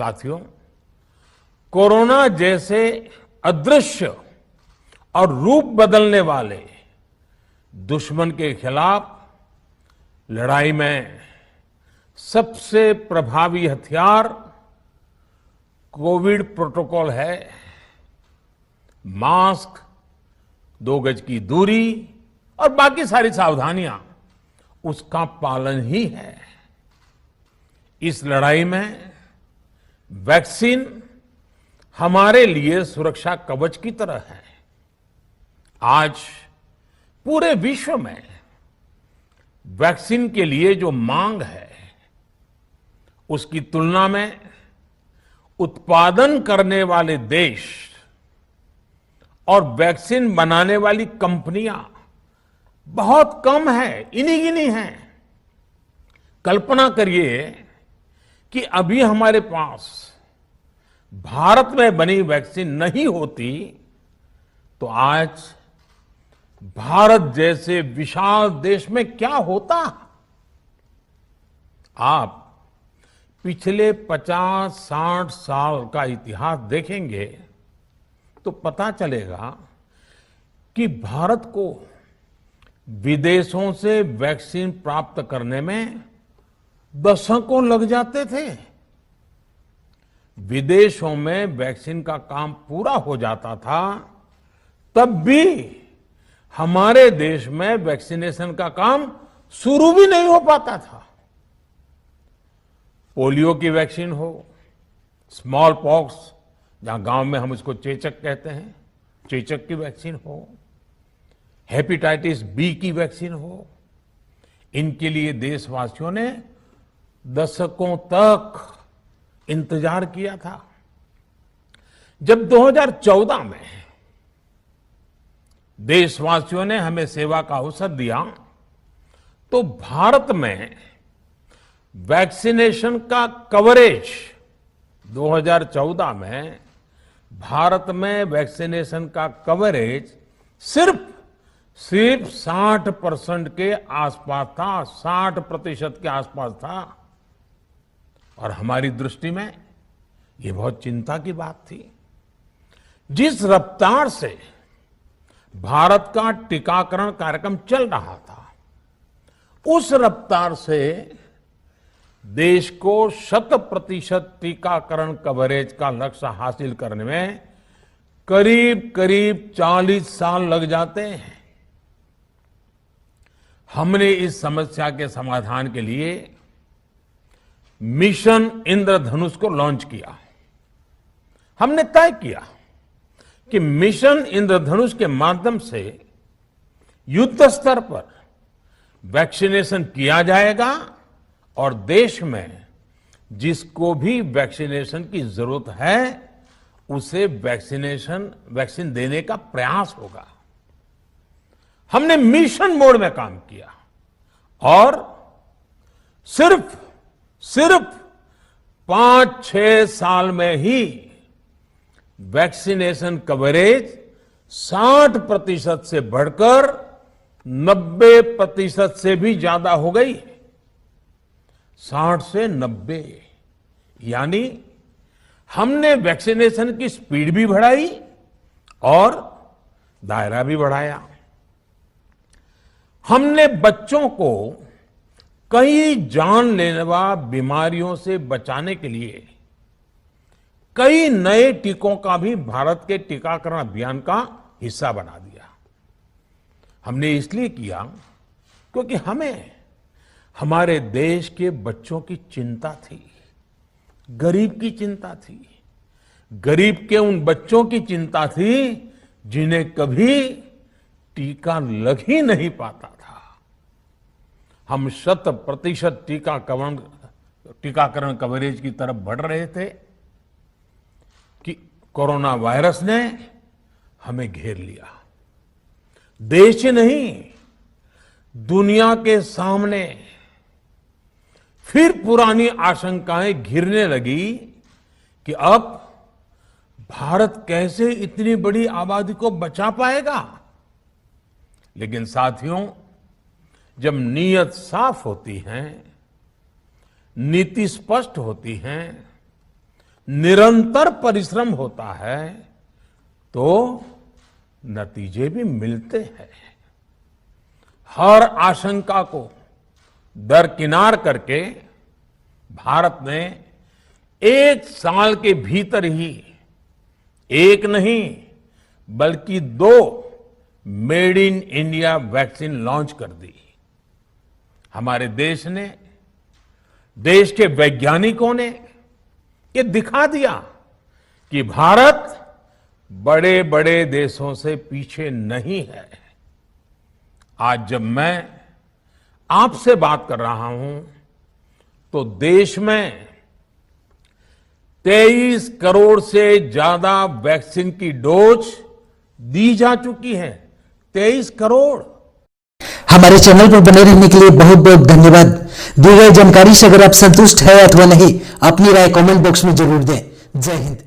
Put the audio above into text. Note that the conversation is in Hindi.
साथियों, कोरोना जैसे अदृश्य और रूप बदलने वाले दुश्मन के खिलाफ लड़ाई में सबसे प्रभावी हथियार कोविड प्रोटोकॉल है। मास्क, 2 गज की दूरी और बाकी सारी सावधानियां उसका पालन ही है। इस लड़ाई में वैक्सीन हमारे लिए सुरक्षा कवच की तरह है। आज पूरे विश्व में वैक्सीन के लिए जो मांग है, उसकी तुलना में उत्पादन करने वाले देश और वैक्सीन बनाने वाली कंपनियां बहुत कम है, इन्हीं गिनी हैं। कल्पना करिए कि अभी हमारे पास भारत में बनी वैक्सीन नहीं होती तो आज भारत जैसे विशाल देश में क्या होता। आप पिछले 50-60 साल का इतिहास देखेंगे तो पता चलेगा कि भारत को विदेशों से वैक्सीन प्राप्त करने में दशकों लग जाते थे। विदेशों में वैक्सीन का काम पूरा हो जाता था, तब भी हमारे देश में वैक्सीनेशन का काम शुरू भी नहीं हो पाता था। पोलियो की वैक्सीन हो, स्मॉल पॉक्स, जहां गांव में हम उसको चेचक कहते हैं, चेचक की वैक्सीन हो, हेपेटाइटिस बी की वैक्सीन हो, इनके लिए देशवासियों ने दशकों तक इंतजार किया था। जब 2014 में देशवासियों ने हमें सेवा का अवसर दिया तो भारत में वैक्सीनेशन का कवरेज 2014 में भारत में वैक्सीनेशन का कवरेज सिर्फ 60% के आसपास था, 60% के आसपास था। और हमारी दृष्टि में ये बहुत चिंता की बात थी। जिस रफ्तार से भारत का टीकाकरण कार्यक्रम चल रहा था, उस रफ्तार से देश को 100% टीकाकरण कवरेज का लक्ष्य हासिल करने में करीब करीब 40 साल लग जाते हैं। हमने इस समस्या के समाधान के लिए मिशन इंद्रधनुष को लॉन्च किया। हमने तय किया कि मिशन इंद्रधनुष के माध्यम से युद्ध स्तर पर वैक्सीनेशन किया जाएगा और देश में जिसको भी वैक्सीनेशन की जरूरत है उसे वैक्सीन देने का प्रयास होगा। हमने मिशन मोड में काम किया और सिर्फ 5-6 साल में ही वैक्सीनेशन कवरेज 60% से बढ़कर 90% से भी ज्यादा हो गई। 60 से 90, यानी हमने वैक्सीनेशन की स्पीड भी बढ़ाई और दायरा भी बढ़ाया। हमने बच्चों को कई जानलेवा बीमारियों से बचाने के लिए कई नए टीकों का भी भारत के टीकाकरण अभियान का हिस्सा बना दिया। हमने इसलिए किया क्योंकि हमें हमारे देश के बच्चों की चिंता थी, गरीब की चिंता थी, गरीब के उन बच्चों की चिंता थी जिन्हें कभी टीका लग ही नहीं पाता था। हम 100% टीकाकरण कवरेज की तरफ बढ़ रहे थे कि कोरोना वायरस ने हमें घेर लिया। देश ही नहीं, दुनिया के सामने फिर पुरानी आशंकाएं घिरने लगी कि अब भारत कैसे इतनी बड़ी आबादी को बचा पाएगा। लेकिन साथियों, जब नीयत साफ होती है, नीति स्पष्ट होती है, निरंतर परिश्रम होता है तो नतीजे भी मिलते हैं। हर आशंका को दरकिनार करके भारत ने 1 साल के भीतर ही एक नहीं बल्कि 2 made in India vaccine launch कर दी। हमारे देश ने, देश के वैज्ञानिकों ने ये दिखा दिया कि भारत बड़े बड़े देशों से पीछे नहीं है। आज जब मैं आपसे बात कर रहा हूं तो देश में 23 करोड़ से ज्यादा वैक्सीन की डोज दी जा चुकी है। 23 करोड़। हमारे चैनल पर बने रहने के लिए बहुत बहुत धन्यवाद। दी गई जानकारी से अगर आप संतुष्ट है अथवा नहीं, अपनी राय कमेंट बॉक्स में जरूर दें। जय हिंद।